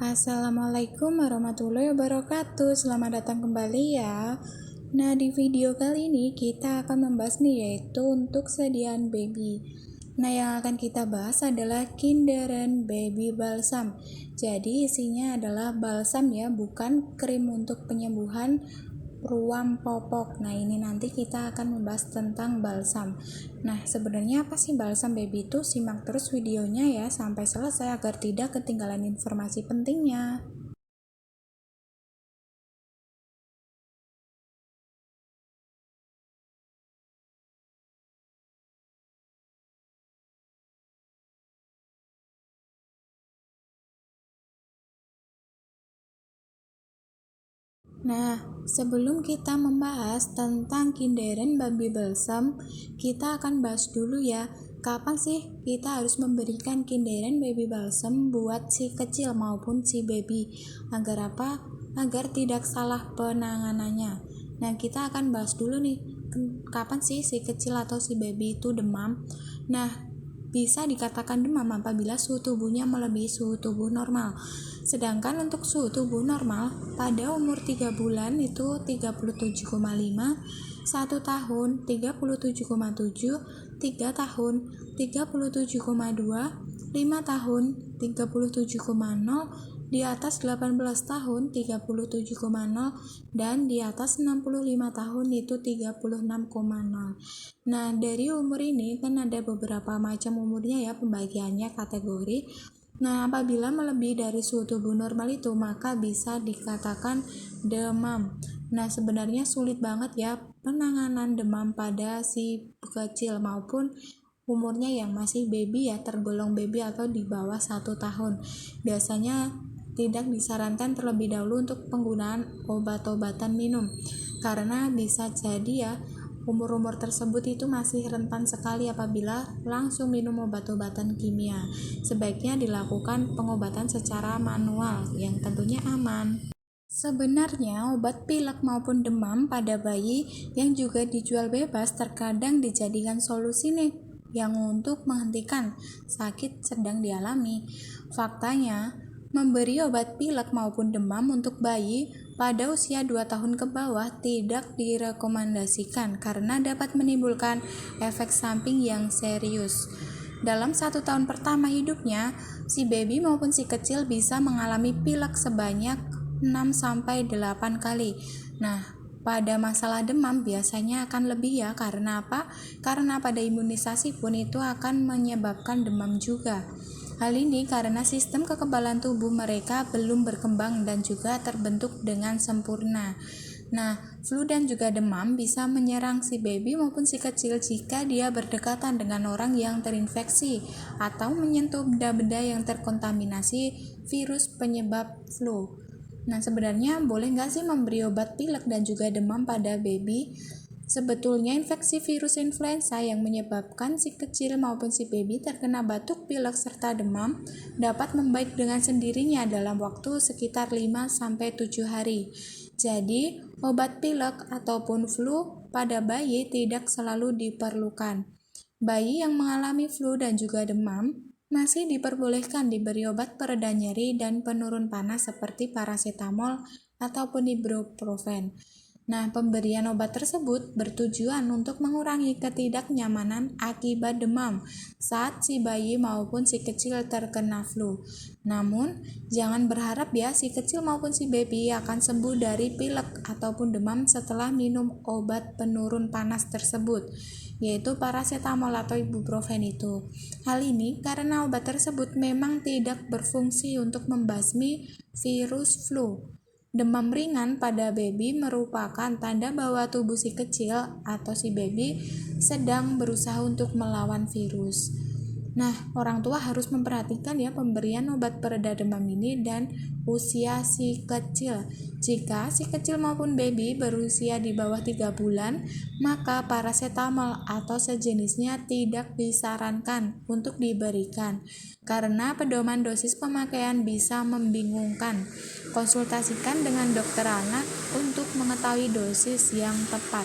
Assalamualaikum warahmatullahi wabarakatuh. Selamat datang kembali ya. Nah, di video kali ini kita akan membahas nih yaitu untuk sediaan baby. Nah, yang akan kita bahas adalah Kinderen Baby Balsam. Jadi isinya adalah balsam ya, bukan krim untuk penyembuhan ruam popok. Nah, ini nanti kita akan membahas tentang balsam. Nah, sebenarnya apa sih balsam baby itu? Simak terus videonya ya sampai selesai agar tidak ketinggalan informasi pentingnya. Nah, sebelum kita membahas tentang Kinderen Baby Balsam, kita akan bahas dulu ya, kapan sih kita harus memberikan Kinderen Baby Balsam buat si kecil maupun si baby. Agar apa? Agar tidak salah penanganannya. Nah, kita akan bahas dulu nih, kapan sih si kecil atau si baby itu demam. Nah, bisa dikatakan demam apabila suhu tubuhnya melebihi suhu tubuh normal. Sedangkan untuk suhu tubuh normal pada umur 3 bulan itu 37,5, 1 tahun 37,7, 3 tahun 37,2, 5 tahun 37,0, di atas 18 tahun 37,0, dan di atas 65 tahun itu 36,0. Nah, dari umur ini kan ada beberapa macam umurnya ya pembagiannya kategori. Nah, apabila melebihi dari suhu tubuh normal itu maka bisa dikatakan demam. Nah, sebenarnya sulit banget ya penanganan demam pada si kecil maupun umurnya yang masih baby ya, tergolong baby atau di bawah 1 tahun. Biasanya tidak disarankan terlebih dahulu untuk penggunaan obat-obatan minum karena bisa jadi ya umur-umur tersebut itu masih rentan sekali apabila langsung minum obat-obatan kimia. Sebaiknya dilakukan pengobatan secara manual yang tentunya aman. Sebenarnya obat pilek maupun demam pada bayi yang juga dijual bebas terkadang dijadikan solusi nih yang untuk menghentikan sakit sedang dialami. Faktanya, memberi obat pilek maupun demam untuk bayi pada usia 2 tahun ke bawah tidak direkomendasikan karena dapat menimbulkan efek samping yang serius. Dalam 1 tahun pertama hidupnya, si baby maupun si kecil bisa mengalami pilek sebanyak 6-8 kali. Nah, pada masalah demam biasanya akan lebih ya, karena apa? Karena pada imunisasi pun itu akan menyebabkan demam juga. Hal ini karena sistem kekebalan tubuh mereka belum berkembang dan juga terbentuk dengan sempurna. Nah, flu dan juga demam bisa menyerang si baby maupun si kecil jika dia berdekatan dengan orang yang terinfeksi atau menyentuh benda-benda yang terkontaminasi virus penyebab flu. Nah, sebenarnya boleh nggak sih memberi obat pilek dan juga demam pada baby? Sebetulnya infeksi virus influenza yang menyebabkan si kecil maupun si baby terkena batuk, pilek, serta demam dapat membaik dengan sendirinya dalam waktu sekitar 5-7 hari. Jadi, obat pilek ataupun flu pada bayi tidak selalu diperlukan. Bayi yang mengalami flu dan juga demam masih diperbolehkan diberi obat pereda nyeri dan penurun panas seperti paracetamol ataupun ibuprofen. Nah, pemberian obat tersebut bertujuan untuk mengurangi ketidaknyamanan akibat demam saat si bayi maupun si kecil terkena flu. Namun, jangan berharap ya si kecil maupun si baby akan sembuh dari pilek ataupun demam setelah minum obat penurun panas tersebut, yaitu paracetamol atau ibuprofen itu. Hal ini karena obat tersebut memang tidak berfungsi untuk membasmi virus flu. Demam ringan pada baby merupakan tanda bahwa tubuh si kecil atau si baby sedang berusaha untuk melawan virus. Nah, orang tua harus memperhatikan ya pemberian obat pereda demam ini dan usia si kecil. Jika si kecil maupun baby berusia di bawah 3 bulan, maka paracetamol atau sejenisnya tidak disarankan untuk diberikan karena pedoman dosis pemakaian bisa membingungkan. Konsultasikan dengan dokter anak untuk mengetahui dosis yang tepat.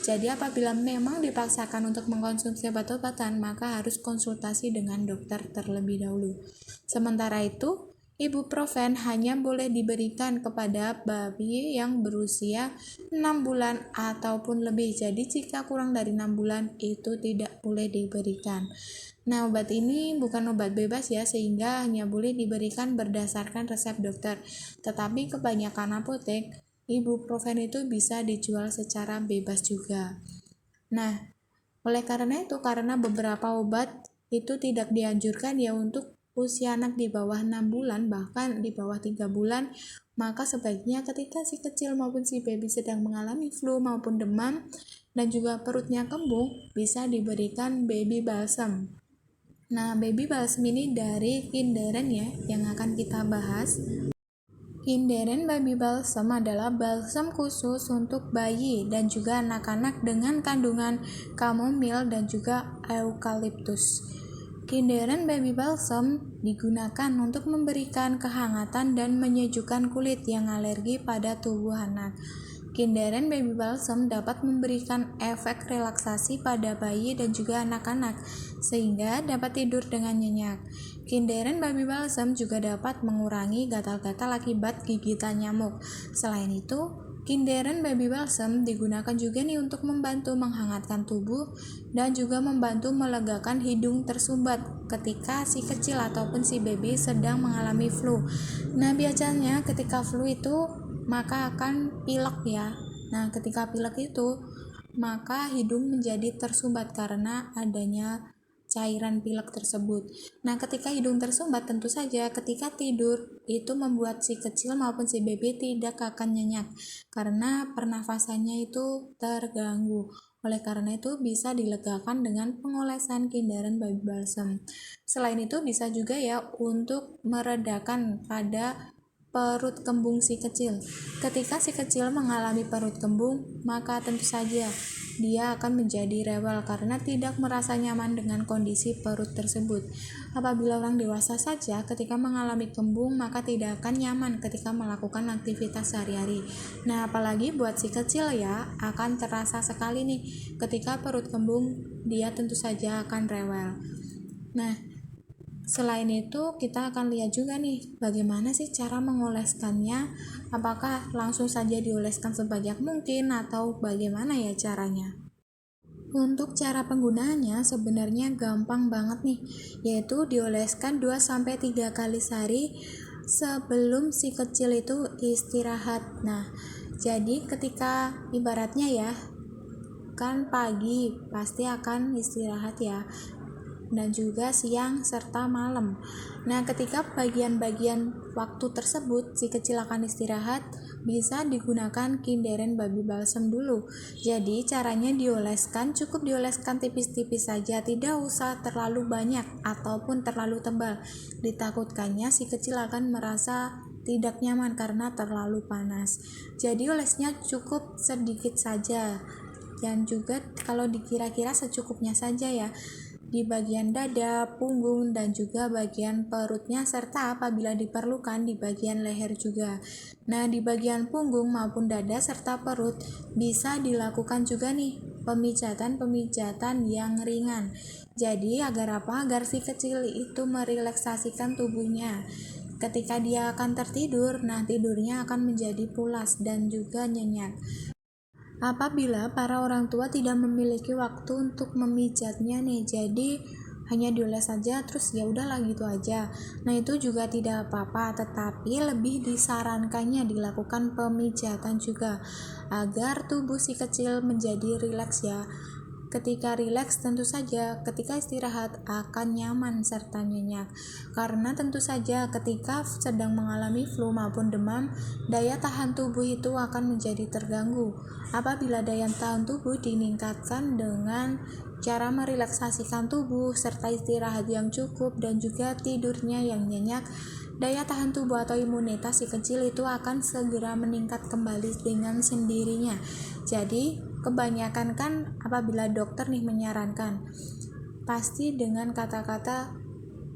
Jadi apabila memang dipaksakan untuk mengkonsumsi obat-obatan, maka harus konsultasi dengan dokter terlebih dahulu. Sementara itu, Ibuprofen hanya boleh diberikan kepada bayi yang berusia 6 bulan ataupun lebih. Jadi jika kurang dari 6 bulan itu tidak boleh diberikan. Nah, obat ini bukan obat bebas ya, sehingga hanya boleh diberikan berdasarkan resep dokter. Tetapi kebanyakan apotek, ibuprofen itu bisa dijual secara bebas juga. Nah, oleh karena itu, karena beberapa obat itu tidak dianjurkan ya untuk usia anak di bawah 6 bulan, bahkan di bawah 3 bulan, maka sebaiknya ketika si kecil maupun si baby sedang mengalami flu maupun demam dan juga perutnya kembung, bisa diberikan baby balsam. Nah, baby balsam ini dari Kinderen ya, yang akan kita bahas. Kinderen Baby Balsam adalah balsam khusus untuk bayi dan juga anak-anak dengan kandungan chamomile dan juga eukaliptus. Kinderen Baby Balsam digunakan untuk memberikan kehangatan dan menyejukkan kulit yang alergi pada tubuh anak. Kinderen Baby Balsam dapat memberikan efek relaksasi pada bayi dan juga anak-anak, sehingga dapat tidur dengan nyenyak. Kinderen Baby Balsam juga dapat mengurangi gatal-gatal akibat gigitan nyamuk. Selain itu, Kinderen Baby Balsam digunakan juga nih untuk membantu menghangatkan tubuh dan juga membantu melegakan hidung tersumbat ketika si kecil ataupun si baby sedang mengalami flu. Nah, biasanya ketika flu itu maka akan pilek ya. Nah, ketika pilek itu maka hidung menjadi tersumbat karena adanya cairan pilek tersebut. Nah, ketika hidung tersumbat, tentu saja ketika tidur itu membuat si kecil maupun si baby tidak akan nyenyak karena pernafasannya itu terganggu. Oleh karena itu bisa dilegakan dengan pengolesan Kinderen Baby Balsam. Selain itu bisa juga ya untuk meredakan pada perut kembung si kecil. Ketika si kecil mengalami perut kembung, maka tentu saja dia akan menjadi rewel karena tidak merasa nyaman dengan kondisi perut tersebut. Apabila orang dewasa saja ketika mengalami kembung, maka tidak akan nyaman ketika melakukan aktivitas sehari-hari. Nah, apalagi buat si kecil ya, akan terasa sekali nih ketika perut kembung, dia tentu saja akan rewel. Nah, selain itu, kita akan lihat juga nih bagaimana sih cara mengoleskannya. Apakah langsung saja dioleskan sebanyak mungkin atau bagaimana ya caranya? Untuk cara penggunaannya sebenarnya gampang banget nih, yaitu dioleskan 2-3 kali sehari sebelum si kecil itu istirahat. Nah, jadi ketika ibaratnya ya, kan pagi pasti akan istirahat ya, dan juga siang serta malam. Nah, ketika bagian-bagian waktu tersebut si kecil akan istirahat, bisa digunakan Kinderen Baby Balsam dulu. Jadi caranya cukup dioleskan tipis-tipis saja, tidak usah terlalu banyak ataupun terlalu tebal. Ditakutkannya si kecil akan merasa tidak nyaman karena terlalu panas. Jadi olesnya cukup sedikit saja. Dan juga kalau dikira-kira secukupnya saja ya, di bagian dada, punggung, dan juga bagian perutnya, serta apabila diperlukan di bagian leher juga. Nah, di bagian punggung maupun dada serta perut bisa dilakukan juga nih pemijatan-pemijatan yang ringan. Jadi agar apa? Agar si kecil itu merelaksasikan tubuhnya. Ketika dia akan tertidur, nah tidurnya akan menjadi pulas dan juga nyenyak. Apabila para orang tua tidak memiliki waktu untuk memijatnya nih, jadi hanya dioles saja terus ya udahlah gitu aja. Nah, itu juga tidak apa-apa, tetapi lebih disarankannya dilakukan pemijatan juga agar tubuh si kecil menjadi rileks ya. Ketika rileks, tentu saja ketika istirahat akan nyaman serta nyenyak. Karena tentu saja ketika sedang mengalami flu maupun demam, daya tahan tubuh itu akan menjadi terganggu. Apabila daya tahan tubuh ditingkatkan dengan cara merelaksasikan tubuh serta istirahat yang cukup dan juga tidurnya yang nyenyak, daya tahan tubuh atau imunitas si kecil itu akan segera meningkat kembali dengan sendirinya. Jadi kebanyakan kan apabila dokter nih menyarankan, pasti dengan kata-kata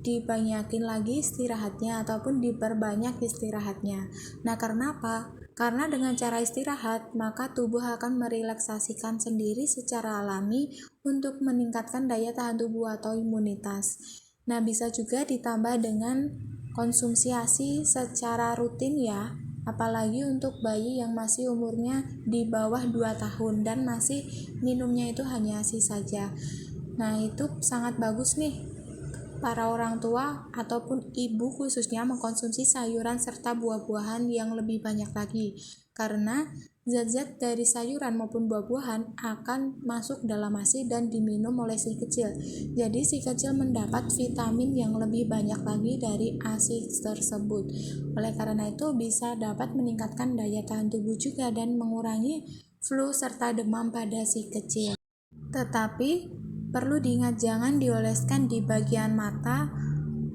dibanyakin lagi istirahatnya ataupun diperbanyak istirahatnya. Nah, karena apa? Karena dengan cara istirahat, maka tubuh akan merelaksasikan sendiri secara alami untuk meningkatkan daya tahan tubuh atau imunitas. Nah, bisa juga ditambah dengan konsumsi ASI secara rutin ya, apalagi untuk bayi yang masih umurnya di bawah 2 tahun dan masih minumnya itu hanya ASI saja. Nah, itu sangat bagus nih para orang tua ataupun ibu khususnya mengkonsumsi sayuran serta buah-buahan yang lebih banyak lagi, karena zat-zat dari sayuran maupun buah-buahan akan masuk dalam ASI dan diminum oleh si kecil. Jadi si kecil mendapat vitamin yang lebih banyak lagi dari ASI tersebut. Oleh karena itu bisa dapat meningkatkan daya tahan tubuh juga dan mengurangi flu serta demam pada si kecil. Tetapi perlu diingat jangan dioleskan di bagian mata,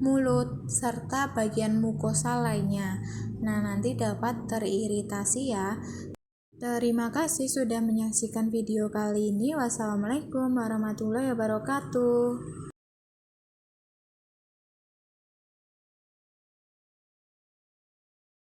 mulut, serta bagian mukosa lainnya. Nah, nanti dapat teriritasi ya. Terima kasih sudah menyaksikan video kali ini. Wassalamualaikum warahmatullahi wabarakatuh.